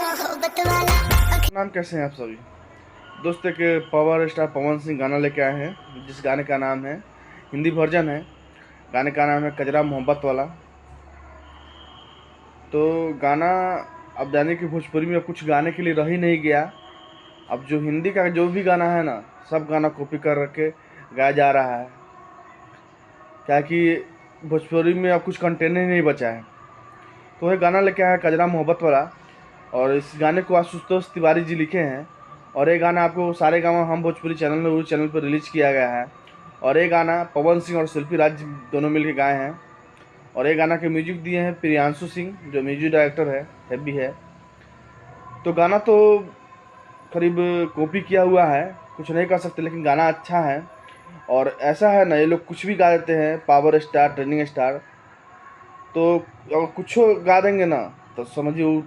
नाम कैसे हैं आप सभी दोस्त। एक पावर स्टार पवन सिंह गाना लेके आए हैं, जिस गाने का नाम है, हिंदी वर्जन है, गाने का नाम है कजरा मोहब्बत वाला। तो गाना, अब जाने कि भोजपुरी में अब कुछ गाने के लिए रह ही नहीं गया। अब जो हिंदी का जो भी गाना है ना, सब गाना कॉपी कर के गाया जा रहा है, क्या कि भोजपुरी में अब कुछ कंटेंट ही नहीं बचा है। तो ये गाना लेके आया है कजरा मोहब्बत वाला, और इस गाने को आशुतोष तिवारी जी लिखे हैं। और ये गाना आपको सारे गामा हम भोजपुरी चैनल में, उस चैनल पर रिलीज किया गया है। और ये गाना पवन सिंह और शिल्पी राज दोनों मिलकर गाए हैं। और ये गाना के म्यूजिक दिए हैं प्रियांशु सिंह, जो म्यूजिक डायरेक्टर है भी है। तो गाना तो करीब कॉपी किया हुआ है, कुछ नहीं कर सकते, लेकिन गाना अच्छा है। और ऐसा है ना, ये लोग कुछ भी गा देते हैं, पावर स्टार, ट्रेंडिंग स्टार। तो अगर कुछ गा देंगे ना, तो समझिए